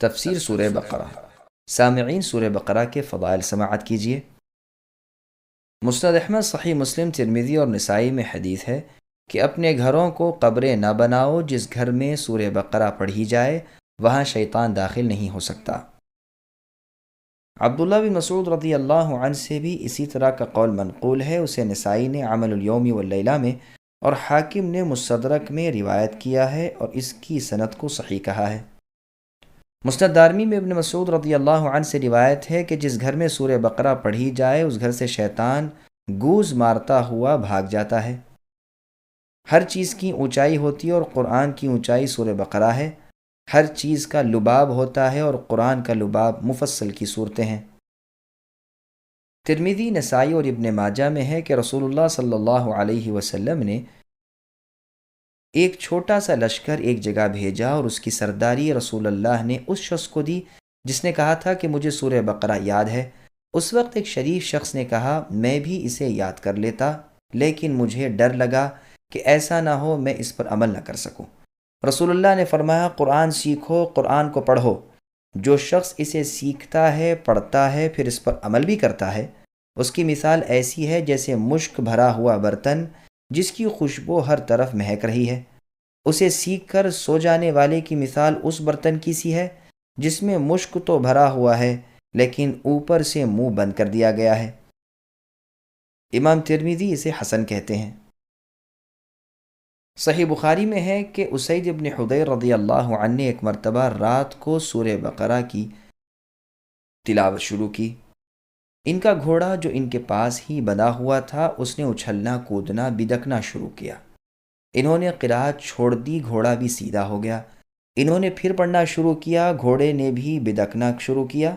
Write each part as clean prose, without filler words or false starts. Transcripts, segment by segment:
تفسیر سورہ بقرہ۔ سامعین، سورہ بقرہ کے فضائل سماعت کیجیے۔ مسند احمد، صحیح مسلم، ترمذی اور نسائی میں حدیث ہے کہ اپنے گھروں کو قبریں نہ بناؤ، جس گھر میں سورہ بقرہ پڑھی جائے وہاں شیطان داخل نہیں ہو سکتا۔ عبداللہ بن مسعود رضی اللہ عنہ سے بھی اسی طرح کا قول منقول ہے۔ اسے نسائی نے عمل الیوم واللیلہ میں اور حاکم نے مستدرک میں روایت کیا ہے اور اس کی سند کو صحیح کہا ہے۔ مسند دارمی میں ابن مسعود رضی اللہ عنہ سے روایت ہے کہ جس گھر میں سورہ بقرہ پڑھی جائے اس گھر سے شیطان گوز مارتا ہوا بھاگ جاتا ہے۔ ہر چیز کی اونچائی ہوتی ہے اور قرآن کی اونچائی سورہ بقرہ ہے۔ ہر چیز کا لباب ہوتا ہے اور قرآن کا لباب مفصل کی صورتیں ہیں۔ ترمذی، نسائی اور ابن ماجہ میں ہے کہ رسول اللہ صلی اللہ علیہ وسلم نے ایک چھوٹا سا لشکر ایک جگہ بھیجا اور اس کی سرداری رسول اللہ نے اس شخص کو دی جس نے کہا تھا کہ مجھے سورہ بقرہ یاد ہے۔ اس وقت ایک شریف شخص نے کہا میں بھی اسے یاد کر لیتا، لیکن مجھے ڈر لگا کہ ایسا نہ ہو میں اس پر عمل نہ کر سکوں۔ رسول اللہ نے فرمایا قرآن سیکھو، قرآن کو پڑھو۔ جو شخص اسے سیکھتا ہے، پڑھتا ہے، پھر اس پر عمل بھی کرتا ہے، اس کی مثال ایسی ہے جیسے مشک بھرا ہوا برتن جس کی خوشبو ہر طرف مہک رہی ہے۔ اسے سیکھ کر سو جانے والے کی مثال اس برتن کی سی ہے جس میں مشک تو بھرا ہوا ہے لیکن اوپر سے منہ بند کر دیا گیا ہے۔ امام ترمذی اسے حسن کہتے ہیں۔ صحیح بخاری میں ہے کہ اسید بن حضیر رضی اللہ عنہ نے ایک مرتبہ رات کو سورہ بقرہ کی تلاوت شروع کی۔ ان کا گھوڑا جو ان کے پاس ہی بندھا ہوا تھا اس نے اچھلنا کودنا بدکنا شروع کیا۔ انہوں نے قرات چھوڑ دی، گھوڑا بھی سیدھا ہو گیا۔ انہوں نے پھر پڑھنا شروع کیا، گھوڑے نے بھی بدکنا شروع کیا۔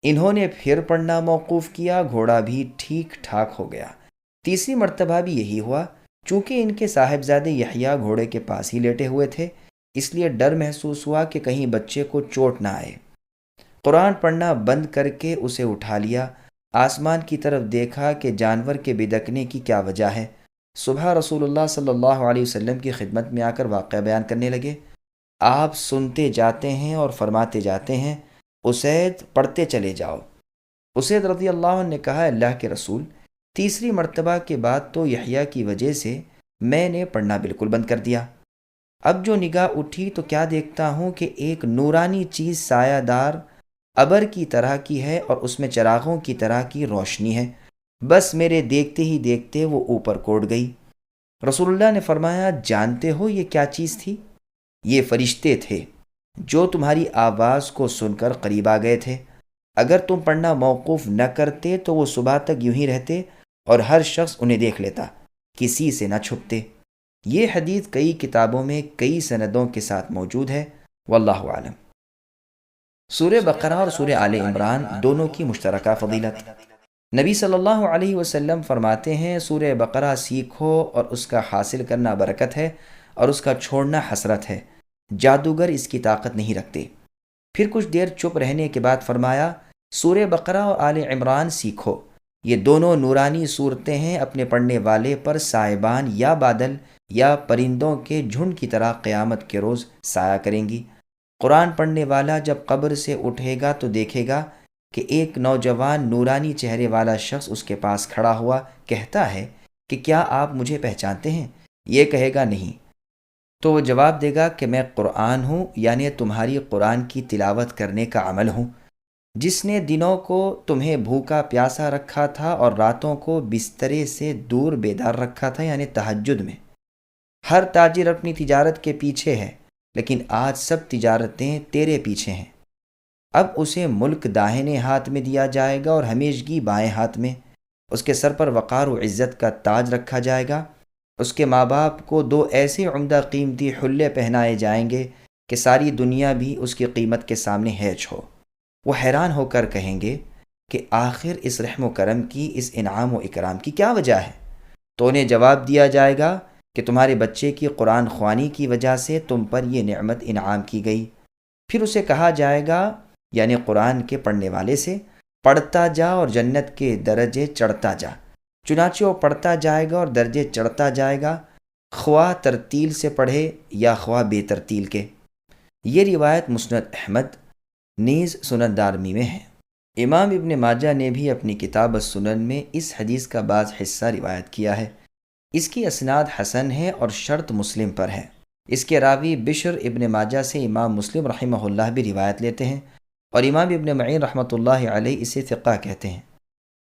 انہوں نے پھر پڑھنا موقوف کیا، گھوڑا بھی ٹھیک ٹھاک ہو گیا۔ تیسری مرتبہ بھی یہی ہوا۔ چونکہ ان کے صاحبزادے یحییٰ گھوڑے کے پاس ہی لیٹے ہوئے تھے، اس لیے ڈر محسوس ہوا کہ کہیں بچے کو چوٹ نہ آئے۔ قرآن پڑھنا بند کر کے اسے اٹھا لیا، آسمان کی طرف دیکھا کہ جانور کے بدکنے کی کیا وجہ ہے۔ صبح رسول اللہ صلی اللہ علیہ وسلم کی خدمت میں آ کر واقعہ بیان کرنے لگے۔ آپ سنتے جاتے ہیں اور فرماتے جاتے ہیں اسید پڑھتے چلے جاؤ۔ اسید رضی اللہ عنہ نے کہا اللہ کے رسول، تیسری مرتبہ کے بعد تو یحییٰ کی وجہ سے میں نے پڑھنا بالکل بند کر دیا۔ اب جو نگاہ اٹھی تو کیا دیکھتا ہوں کہ ایک نورانی چیز سایہ دار ابر کی طرح کی ہے اور اس میں چراغوں کی طرح کی روشنی ہے۔ بس میرے دیکھتے ہی دیکھتے وہ اوپر کوڑ گئی۔ رسول اللہ نے فرمایا جانتے ہو یہ کیا چیز تھی؟ یہ فرشتے تھے جو تمہاری آواز کو سن کر قریب آ گئے تھے۔ اگر تم پڑھنا موقوف نہ کرتے تو وہ صبح تک یوں ہی رہتے اور ہر شخص انہیں دیکھ لیتا، کسی سے نہ چھپتے۔ یہ حدیث کئی کتابوں میں کئی سندوں کے ساتھ موجود ہے، واللہ اعلم۔ سورہ بقرہ اور سورہ آل عمران دونوں کی مشترکہ فضیلت۔ نبی صلی اللہ علیہ وسلم فرماتے ہیں سورہ بقرہ سیکھو اور اس کا حاصل کرنا برکت ہے اور اس کا چھوڑنا حسرت ہے، جادوگر اس کی طاقت نہیں رکھتے۔ پھر کچھ دیر چپ رہنے کے بعد فرمایا سورہ بقرہ اور آل عمران سیکھو، یہ دونوں نورانی صورتیں ہیں، اپنے پڑھنے والے پر سائبان یا بادل یا پرندوں کے جھنڈ کی طرح قیامت کے روز سایہ کریں گی۔ قرآن پڑھنے والا جب قبر سے اٹھے گا تو دیکھے گا کہ ایک نوجوان نورانی چہرے والا شخص اس کے پاس کھڑا ہوا کہتا ہے کہ کیا آپ مجھے پہچانتے ہیں؟ یہ کہے گا نہیں، تو وہ جواب دے گا کہ میں قرآن ہوں، یعنی تمہاری قرآن کی تلاوت کرنے کا عمل ہوں، جس نے دنوں کو تمہیں بھوکا پیاسا رکھا تھا اور راتوں کو بسترے سے دور بیدار رکھا تھا، یعنی تہجد میں۔ ہر تاجر اپنی تجارت کے پیچھے ہے، لیکن آج سب تجارتیں تیرے پیچھے ہیں۔ اب اسے ملک داہنے ہاتھ میں دیا جائے گا اور ہمیشگی بائیں ہاتھ میں۔ اس کے سر پر وقار و عزت کا تاج رکھا جائے گا۔ اس کے ماں باپ کو دو ایسے عمدہ قیمتی حلے پہنائے جائیں گے کہ ساری دنیا بھی اس کی قیمت کے سامنے ہیچ ہو۔ وہ حیران ہو کر کہیں گے کہ آخر اس رحم و کرم کی، اس انعام و اکرام کی کیا وجہ ہے؟ تو انہیں جواب دیا جائے گا کہ تمہارے بچے کی قرآن خوانی کی وجہ سے تم پر یہ نعمت انعام کی گئی۔ پھر اسے کہا جائے گا، یعنی قرآن کے پڑھنے والے سے، پڑھتا جا اور جنت کے درجے چڑھتا جا۔ چنانچہ وہ پڑھتا جائے گا اور درجے چڑھتا جائے گا، خواہ ترتیل سے پڑھے یا خواہ بے ترتیل کے۔ یہ روایت مسند احمد نیز سنن دارمی میں ہے۔ امام ابن ماجہ نے بھی اپنی کتاب السنن میں اس حدیث کا بعض حصہ روایت کیا ہے۔ اس کی اسناد حسن ہے اور شرط مسلم پر ہے۔ اس کے راوی بشر ابن ماجہ سے امام مسلم رحمہ اللہ بھی روایت لیتے ہیں، اور امام ابن معین رحمۃ اللہ علیہ اسے ثقہ کہتے ہیں۔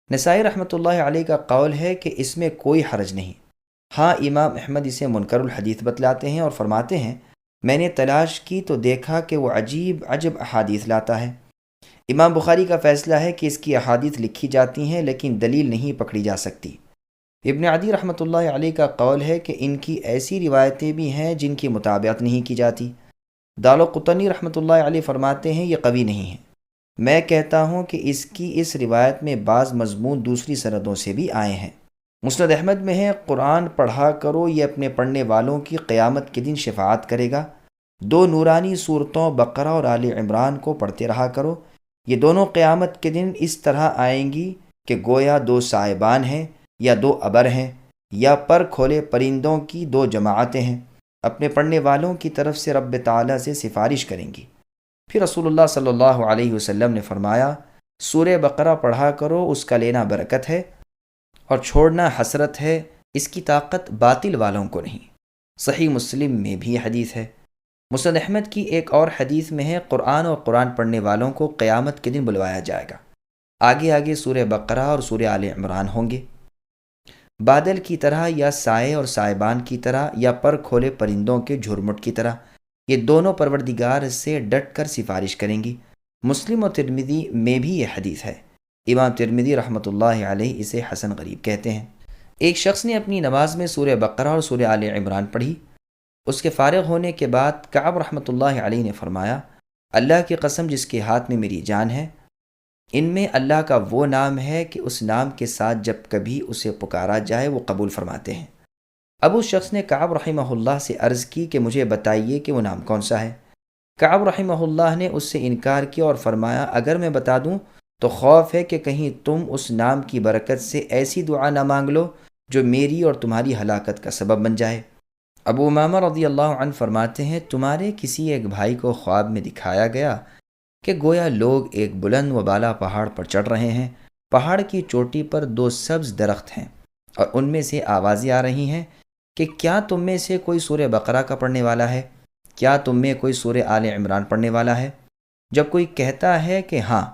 نسائی رحمۃ اللہ علیہ کا قول ہے کہ اس میں کوئی حرج نہیں۔ ہاں امام احمد اسے منکر الحدیث بتلاتے ہیں اور فرماتے ہیں میں نے تلاش کی تو دیکھا کہ وہ عجیب عجب احادیث لاتا ہے۔ امام بخاری کا فیصلہ ہے کہ اس کی احادیث لکھی جاتی ہیں لیکن دلیل نہیں پکڑی جا سکتی۔ ابن عدی رحمۃ اللہ علیہ کا قول ہے کہ ان کی ایسی روایتیں بھی ہیں جن کی مطابقت نہیں کی جاتی۔ دارقطنی رحمۃ اللہ علیہ فرماتے ہیں یہ قوی نہیں ہے۔ میں کہتا ہوں کہ اس کی اس روایت میں بعض مضمون دوسری سندوں سے بھی آئے ہیں۔ مسند احمد میں ہے قرآن پڑھا کرو، یہ اپنے پڑھنے والوں کی قیامت کے دن شفاعت کرے گا۔ دو نورانی صورتوں بقرہ اور آل عمران کو پڑھتے رہا کرو، یہ دونوں قیامت کے دن اس طرح آئیں گی کہ گویا دو سائبان ہیں یا دو ابر ہیں یا پر کھولے پرندوں کی دو جماعتیں ہیں، اپنے پڑھنے والوں کی طرف سے رب تعالیٰ سے سفارش کریں گی۔ پھر رسول اللہ صلی اللہ علیہ وسلم نے فرمایا سورہ بقرہ پڑھا کرو، اس کا لینا برکت ہے اور چھوڑنا حسرت ہے، اس کی طاقت باطل والوں کو نہیں۔ صحیح مسلم میں بھی حدیث ہے۔ مسند احمد کی ایک اور حدیث میں ہے قرآن اور قرآن پڑھنے والوں کو قیامت کے دن بلوایا جائے گا، آگے آگے سورہ بقرہ اور سورہ آل عمران ہوں گے، بادل کی طرح یا سائے اور سائبان کی طرح یا پر کھولے پرندوں کے جھرمٹ کی طرح، یہ دونوں پروردگار سے ڈٹ کر سفارش کریں گی۔ مسلم و ترمذی میں بھی یہ حدیث ہے۔ امام ترمذی رحمۃ اللہ علیہ اسے حسن غریب کہتے ہیں۔ ایک شخص نے اپنی نماز میں سورہ بقرہ اور سورہ آل عمران پڑھی۔ اس کے فارغ ہونے کے بعد کعب رحمۃ اللہ علیہ نے فرمایا اللہ کی قسم جس کے ہاتھ میں میری جان ہے، ان میں اللہ کا وہ نام ہے کہ اس نام کے ساتھ جب کبھی اسے پکارا جائے وہ قبول فرماتے ہیں۔ اب اس شخص نے کعب رحمہ اللہ سے عرض کی کہ مجھے بتائیے کہ وہ نام کون سا ہے۔ کعب رحمہ اللہ نے اس سے انکار کیا اور فرمایا اگر میں بتا دوں تو خوف ہے کہ کہیں تم اس نام کی برکت سے ایسی دعا نہ مانگ لو جو میری اور تمہاری ہلاکت کا سبب بن جائے۔ ابو امامہ رضی اللہ عنہ فرماتے ہیں تمہارے کسی ایک بھائی کو خواب میں دکھایا گیا کہ گویا لوگ ایک بلند و بالا پہاڑ پر چڑھ رہے ہیں، پہاڑ کی چوٹی پر دو سبز درخت ہیں اور ان میں سے آوازیں آ رہی ہیں کہ کیا تم میں سے کوئی سورہ بقرہ کا پڑھنے والا ہے؟ کیا تم میں کوئی سورہ آل عمران پڑھنے والا ہے؟ جب کوئی کہتا ہے کہ ہاں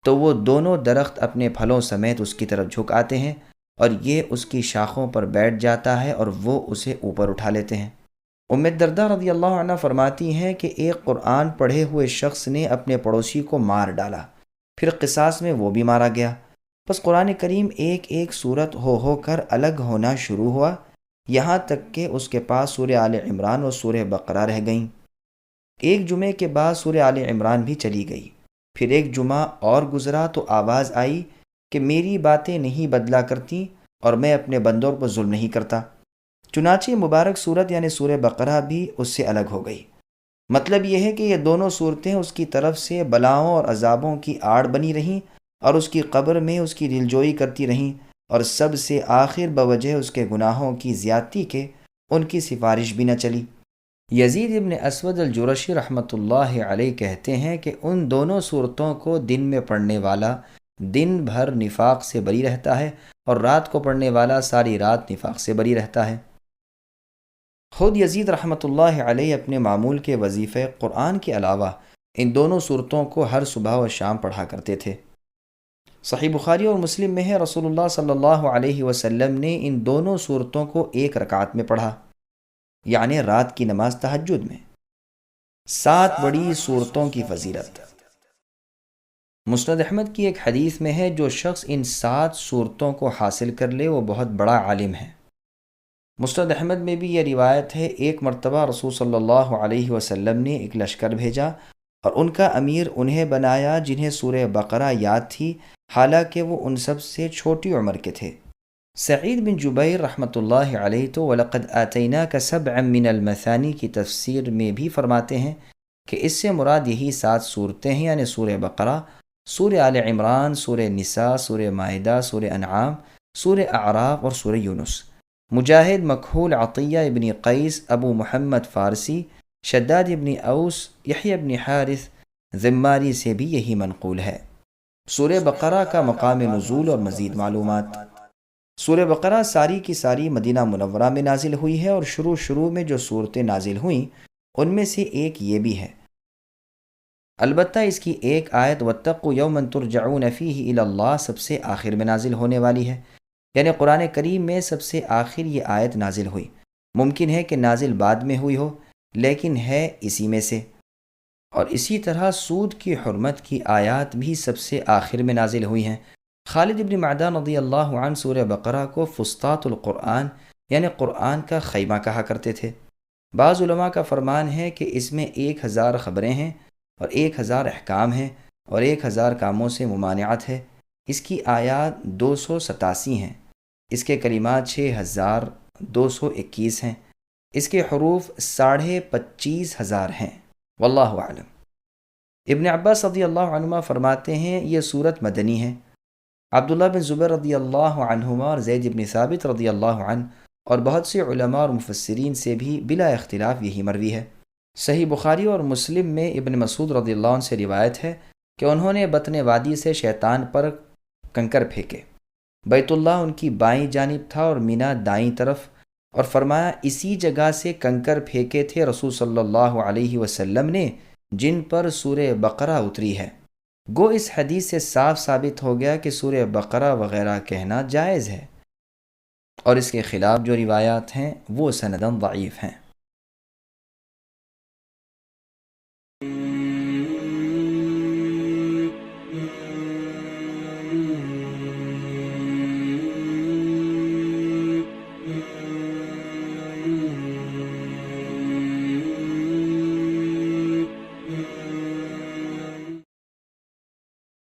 تو وہ دونوں درخت اپنے پھلوں سمیت اس کی طرف جھک آتے ہیں اور یہ اس کی شاخوں پر بیٹھ جاتا ہے اور وہ اسے اوپر اٹھا لیتے ہیں۔ ام الدرداء رضی اللہ عنہ فرماتی ہیں کہ ایک قرآن پڑھے ہوئے شخص نے اپنے پڑوسی کو مار ڈالا، پھر قصاص میں وہ بھی مارا گیا، بس قرآن کریم ایک ایک سورت ہو کر الگ ہونا شروع ہوا، یہاں تک کہ اس کے پاس سورہ آل عمران اور سورہ بقرہ رہ گئیں۔ ایک جمعے کے بعد سورہ آل عمران بھی چلی گئی، پھر ایک جمعہ اور گزرا تو آواز آئی کہ میری باتیں نہیں بدلا کرتی اور میں اپنے بندوں پر ظلم نہیں کرتا، چنانچہ مبارک صورت یعنی سورہ بقرہ بھی اس سے الگ ہو گئی۔ مطلب یہ ہے کہ یہ دونوں صورتیں اس کی طرف سے بلاؤں اور عذابوں کی آڑ بنی رہیں اور اس کی قبر میں اس کی دلجوئی کرتی رہیں، اور سب سے آخر بوجہ اس کے گناہوں کی زیادتی کے ان کی سفارش بھی نہ چلی۔ یزید ابن اسود الجرشی رحمۃ اللہ علیہ کہتے ہیں کہ ان دونوں صورتوں کو دن میں پڑھنے والا دن بھر نفاق سے بری رہتا ہے اور رات کو پڑھنے والا ساری رات نفاق سے بری رہتا ہے۔ خود یزید رحمۃ اللہ علیہ اپنے معمول کے وظیفے قرآن کے علاوہ ان دونوں صورتوں کو ہر صبح و شام پڑھا کرتے تھے۔ صحیح بخاری اور مسلم میں ہے رسول اللہ صلی اللہ علیہ وسلم نے ان دونوں صورتوں کو ایک رکعت میں پڑھا، یعنی رات کی نماز تہجد میں۔ 7 بڑی صورتوں کی فضیلت۔ مسند احمد کی ایک حدیث میں ہے جو شخص ان 7 صورتوں کو حاصل کر لے وہ بہت بڑا عالم ہے۔ مسند احمد میں بھی یہ روایت ہے ایک مرتبہ رسول صلی اللہ علیہ وسلم نے ایک لشکر بھیجا اور ان کا امیر انہیں بنایا جنہیں سورہ بقرہ یاد تھی، حالانکہ وہ ان سب سے چھوٹی عمر کے تھے۔ سعید بن جبیر رحمۃ اللہ علیہ تو وَلَقَدْ آتَيْنَاكَ سَبْعًا مِّنَ الْمَثَانِي کی تفسیر میں بھی فرماتے ہیں کہ اس سے مراد یہی 7 صورتیں ہیں، یعنی سورہ بقرہ، سورہ آل عمران، سورہ نساء، سورہ مائدہ، سورہ انعام، سورہ اعراف اور سورہ یونس۔ مجاہد، مکحول، عطیہ ابن قیس، ابو محمد فارسی، شداد ابن اوس، یحییٰ ابن حارث، ذماری سے بھی یہی منقول ہے۔ سورہ بقرہ کا مقام نزول اور مزید معلومات۔ سورہ بقرہ ساری کی ساری مدینہ منورہ میں نازل ہوئی ہے، اور شروع میں جو صورتیں نازل ہوئیں ان میں سے ایک یہ بھی ہے۔ البتہ اس کی ایک آیت واتقوا یوما ترجعون فیہ الی اللہ سب سے آخر میں نازل ہونے والی ہے، یعنی قرآن کریم میں سب سے آخر یہ آیت نازل ہوئی۔ ممکن ہے کہ نازل بعد میں ہوئی ہو، لیکن ہے اسی میں سے۔ اور اسی طرح سود کی حرمت کی آیات بھی سب سے آخر میں نازل ہوئی ہیں۔ خالد ابن معدان رضی اللہ عنہ سورہ بقرہ کو فسطاط القرآن یعنی قرآن کا خیمہ کہا کرتے تھے۔ بعض علماء کا فرمان ہے کہ اس میں 1000 خبریں ہیں اور 1000 احکام ہیں اور 1000 کاموں سے ممانعت ہے۔ اس کی آیات 287 ہیں، اس کے کلمات 6221 ہیں، اس کے حروف 25,500 ہیں۔ واللہ اعلم۔ ابن عباس رضی اللہ عنہما فرماتے ہیں یہ صورت مدنی ہے۔ عبداللہ بن زبیر رضی اللہ عنہما اور زید بن ثابت رضی اللہ عنہ اور بہت سے علماء اور مفسرین سے بھی بلا اختلاف یہی مروی ہے۔ صحیح بخاری اور مسلم میں ابن مسعود رضی اللہ عنہ سے روایت ہے کہ انہوں نے بطن وادی سے شیطان پر کنکر پھینکے۔ بیت اللہ ان کی بائیں جانب تھا اور مینا دائیں طرف، اور فرمایا اسی جگہ سے کنکر پھینکے تھے رسول صلی اللہ علیہ وسلم نے جن پر سورہ بقرہ اتری ہے۔ گو اس حدیث سے صاف ثابت ہو گیا کہ سورہ بقرہ وغیرہ کہنا جائز ہے، اور اس کے خلاف جو روایات ہیں وہ سنداً ضعیف ہیں۔